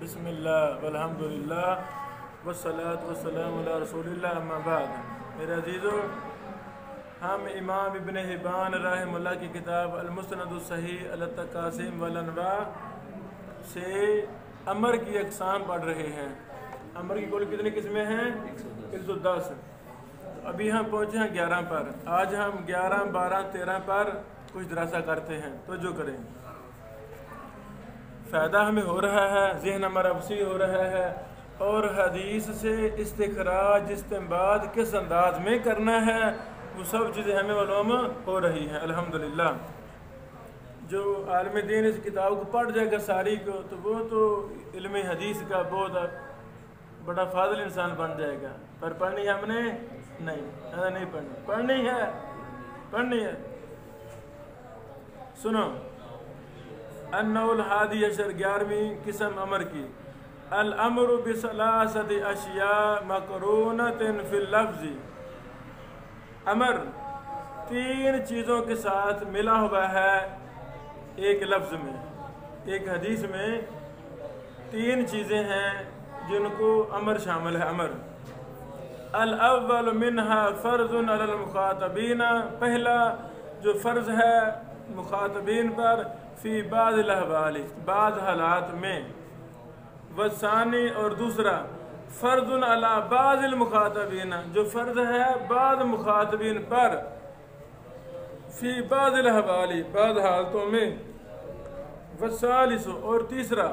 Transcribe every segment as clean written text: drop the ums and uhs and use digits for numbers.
بسم اللہ والحمدللہ والصلاۃ والسلام علی رسول اللہ اما بعد۔ میرے عزیزو، ہم امام ابن حبان رحمہ اللہ کی کتاب المسند الصحیح علی التقاسیم والانواع سے امر کی اقسام پڑھ رہے ہیں۔ امر کی کل کتنی قسمیں ہیں؟ 110۔ ابھی ہم پہنچے ہیں 11 پر۔ آج ہم 11، 12، 13 پر کچھ دراسہ کرتے ہیں، توجہ کریں۔ فائدہ ہمیں ہو رہا ہے، ذہن ہمارا وسیع ہو رہا ہے، اور حدیث سے استخراج استنباط کس انداز میں کرنا ہے وہ سب چیزیں ہمیں معلوم ہو رہی ہیں الحمدللہ۔ جو عالم دین اس کتاب کو پڑھ جائے گا ساری کو، تو وہ تو علم حدیث کا بہت بڑا فاضل انسان بن جائے گا۔ پر پڑھنی ہم نے نہیں پڑھنی ہے۔ سنو، النوع الحادی عشر، 11ویں قسم امر کی، الامر بثلاثۃ اشیاء مقرونۃ فی اللفظ۔ امر 3 چیزوں کے ساتھ ملا ہوا ہے ایک لفظ میں۔ ایک حدیث میں 3 چیزیں ہیں جن کو امر شامل ہے۔ امر الاول منہا فرض علی المخاطبین، پہلا جو فرض ہے مخاطبین پر، فی بعض الاحوال، بعض حالات میں، والثانی، اور دوسرا فرض علی بعض المخاطبین، جو فرض ہے بعض مخاطبین پر، فی بعض الاحوال، بعض حالتوں میں، والثالث، اور تیسرا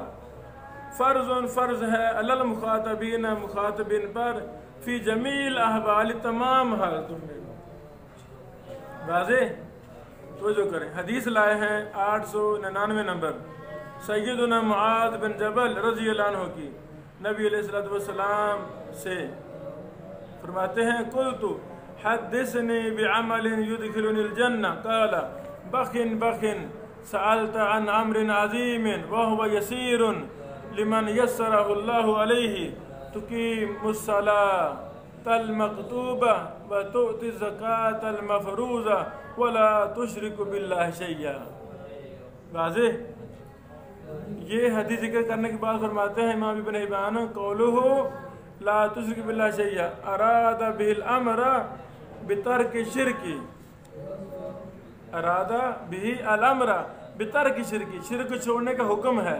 فرض ہے علی المخاطبین، مخاطبین پر، فی جمیع الاحوال، تمام حالتوں میں۔ واضح؟ توجہ کریں۔ حدیث لائے ہیں 899 نمبر، سیدنا معاذ بن جبل رضی اللہ عنہ کی، نبی علیہ الصلوۃ والسلام سے فرماتے ہیں، قلت حدثنی بعمل يدخلني الجنہ، قال بخن سألت عن امر عظیم وهو يسير لمن يسره الله عليه، تقيم الصلاة المكتوبة وتؤتي الزكاة المفروضة ولا تشرك بالله شيئا۔ واضح؟ یہ حدیث ذکر کرنے کے بعد فرماتے ہیں امام ابن حبان، قولہ لا تشرک باللہ شیئا اراد به الامر بترک شرک، اراد به الامر بترک شرک، شرک چھوڑنے کا حکم ہے،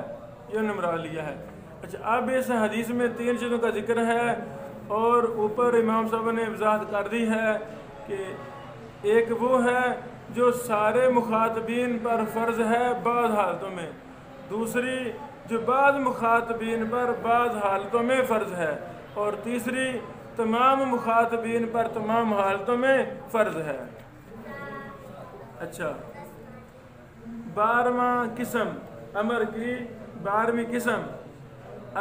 یہ انہوں نے مراد لیا ہے۔ اچھا، اب اس حدیث میں 3 چیزوں کا ذکر ہے، اور اوپر امام صاحب نے وضاحت کر دی ہے کہ ایک وہ ہے جو سارے مخاطبین پر فرض ہے بعض حالتوں میں، دوسری جو بعض مخاطبین پر بعض حالتوں میں فرض ہے، اور تیسری تمام مخاطبین پر تمام حالتوں میں فرض ہے۔ اچھا، 12واں قسم امر کی، 12ویں قسم،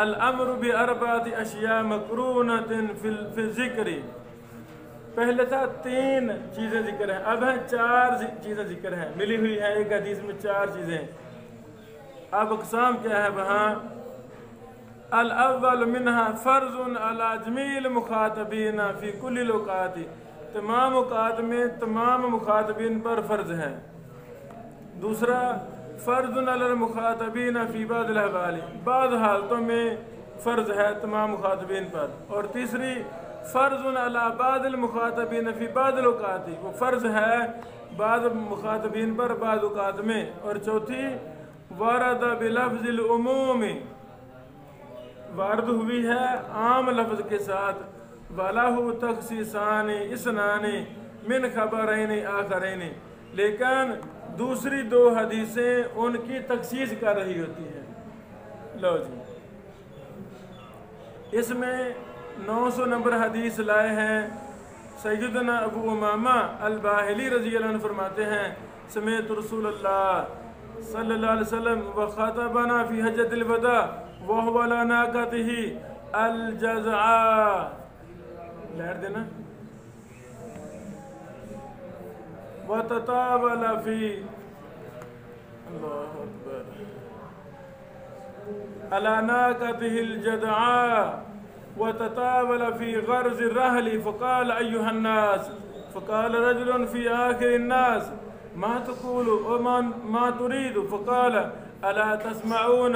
الامر باربعۃ اشیاء مقرونۃ فی الذکر۔ پہلے تھا 3 چیزیں ذکر ہیں، اب ہیں 4 چیزیں ذکر ہیں، ملی ہوئی ہیں ایک حدیث میں 4 چیزیں۔ اب اقسام کیا ہے وہاں؟ الاول منہا فرض علی جمیع المخاطبین فی کل الاوقات، تمام اوقات میں تمام مخاطبین پر فرض ہے۔ دوسرا فرض علی المخاطبین فی بعض الاحوال، بعض حالتوں میں فرض ہے تمام مخاطبین پر، اور تیسری فرض علی بعض المخاطبین فی بعض الاوقات، وہ فرض ہے بعض مخاطبین پر بعض اوقات میں، اور چوتھی وارد بلفظ العموم، وارد ہوئی ہے عام لفظ کے ساتھ، وَلَهُ تَخْصِيصَانِ اثْنَانِ مِنْ خَبَرَيْنِ آخَرَيْنِ، لیکن دوسری 2 حدیثیں ان کی تخصیص کر رہی ہوتی ہیں۔ لو جی، اس میں 900 نمبر حدیث لائے ہیں، سیدنا ابو امامہ الباہلی رضی اللہ عنہ فرماتے ہیں، سمعت رسول اللہ صلی اللہ علیہ وسلم وخطبنا فی حجۃ الوداع وهو علی ناقته الجزعاء، لہر دینا، وتطاول فی، اللہ اکبر، علی ناقته الجزعاء وتطاول فی غرز الرحل، فقال ایها الناس، فقال رجل فی آخر الناس ما تقول وما تريد، فقال ألا تسمعون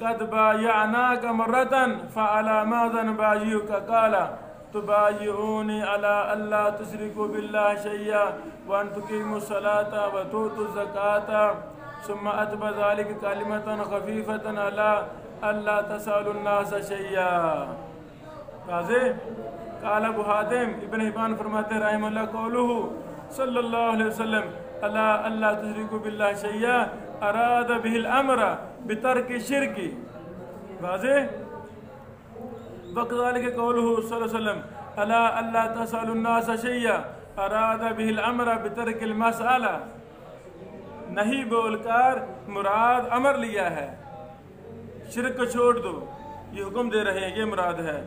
قد بايعناك مرة فعلى ماذا نبايعك قال تبايعوني على ألا تشركوا بالله شيئا وأن تقيموا الصلاة وتؤتوا الزكاة ثم أتبع ذلك كلمة خفيفة على ألا تسألوا الناس شيئا. واضح؟ قال ابو حاتم ابن حبان فرماتے ہیں رحمہ اللہ قولہ صلی اللہ علیہ وسلم الا اللہ تشرکوا باللہ شیئا اراد به الامر بترک الشرک. واضح؟ وكذلك قوله صلی اللہ علیہ وسلم الا اللہ تسألوا الناس شیئا اراد به الامر بترک المسألہ. نہیں بول کر مراد امر لیا ہے، شرک کو چھوڑ دو یہ حکم دے رہے ہیں، یہ مراد ہے.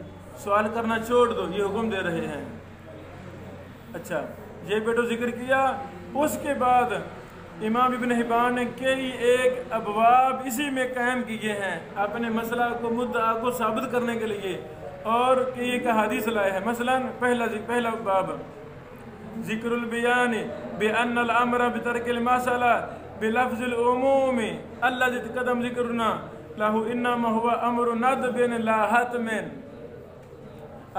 سوال کرنا چھوڑ دو یہ حکم دے رہے ہیں. اچھا یہ بیٹو ذکر کیا. اس کے بعد امام ابن حبان نے کئی ایک ابواب اسی میں قائم کیے ہیں اپنے مسئلہ کو مدعا کو ثابت کرنے کے لیے، اور کئی ایک حدیث لائے ہیں. مثلا پہلا باب ذکر البیان بأن الامر بترک المسألہ بلفظ العموم الذي تقدم ذکرنا له انما هو امر ندب لا حتم.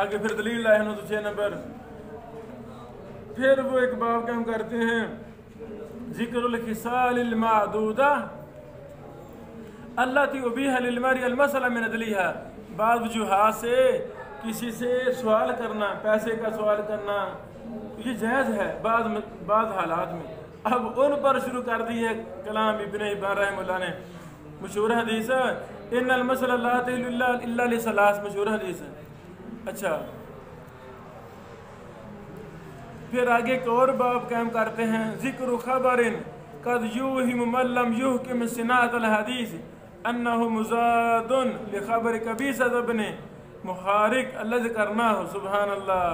آگے پھر دلیل لائے ہیں 906 نمبر. پھر وہ ایک باب کا ہم کرتے ہیں ذکر الخصال المعدودہ التي ابیح للمرء المسألہ من عدلیہا. بعض وجوہات سے کسی سے سوال کرنا، پیسے کا سوال کرنا یہ جائز ہے بعض حالات میں. اب ان پر شروع کر دی ہے کلام ابن حبان رحمہ اللہ نے. مشہور حدیث ہے ان المسألہ لا تحل الا لثلاث، مشہور حدیث ہے. اچھا پھر آگے ایک اور باب قائم کرتے ہیں ذکر خبر قد یوہم من لم یحکم صناعۃ الحدیث انہ مزاد لخبر قبیصۃ ابن محارق اللہ ذکرناہ. سبحان اللہ.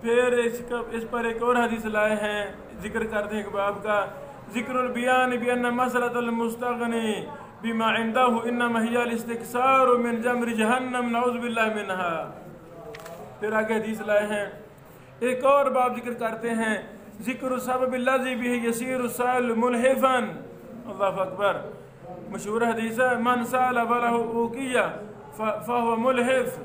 پھر اس پر ایک اور حدیث لائے ہیں، ذکر کرتے ہیں ایک باب کا ذکر البیان بأن مسألۃ المستغنی بما عنده انما هي الاستكثار من جمر جہنم نعوذ باللہ منہا. پھر آگے حدیث لائے ہیں. ایک اور باب ذکر کرتے ہیں ذکر السبب الذی به یسیر السائل ملحفا. اللہ اکبر. مشہور حدیث ہے من سأل وله اوقیہ فهو ملحف.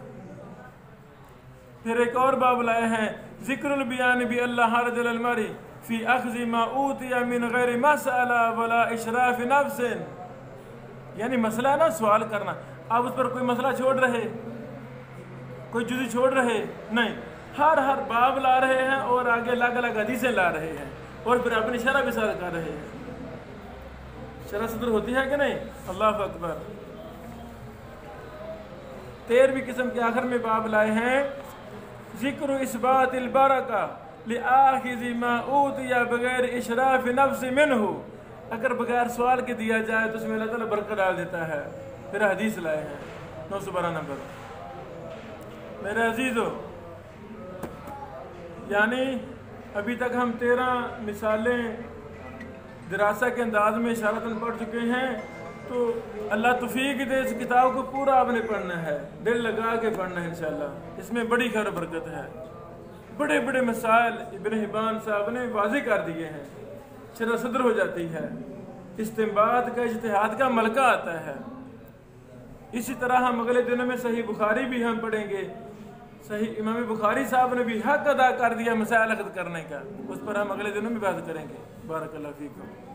پھر ایک اور باب لائے ہیں ذکر البیان بألا حرج للمرء فی اخذ ما اوتی من غیر مسألہ ولا اشراف نفس. یعنی مسئلہ ہے نا سوال کرنا، آپ اس پر کوئی مسئلہ چھوڑ رہے، کوئی جزی چھوڑ رہے نہیں، ہر باب لا رہے ہیں اور آگے الگ الگ حدیثیں لا رہے ہیں اور پھر اپنی شرح بھی صادر کر رہے ہیں. شرح صدر ہوتی ہے کہ نہیں؟ اللہ اکبر. 13ویں قسم کے آخر میں باب لائے ہیں ذکر اثبات البرکہ لآخذ ما اوتی بغیر اشراف نفس منہ. اگر بغیر سوال کے دیا جائے تو اس میں اللہ تعالیٰ برکت ڈال دیتا ہے. پھر حدیث لائے ہیں 912 نمبر. میرے عزیزو یعنی ابھی تک ہم 13 مثالیں دراسہ کے انداز میں اشارتاً پڑھ چکے ہیں. تو اللہ توفیق دے اس کتاب کو پورا آپ نے پڑھنا ہے، دل لگا کے پڑھنا ہے انشاءاللہ. اس میں بڑی خیر و برکت ہے. بڑے بڑے مسائل ابن حبان صاحب نے واضح کر دیے ہیں، شرح صدر ہو جاتی ہے، استنباط کا اجتہاد کا ملکہ آتا ہے. اسی طرح ہم اگلے دنوں میں صحیح بخاری بھی ہم پڑھیں گے. صحیح امام بخاری صاحب نے بھی حق ادا کر دیا مسائل اخذ کرنے کا، اس پر ہم اگلے دنوں میں بات کریں گے. بارک اللہ فیکم.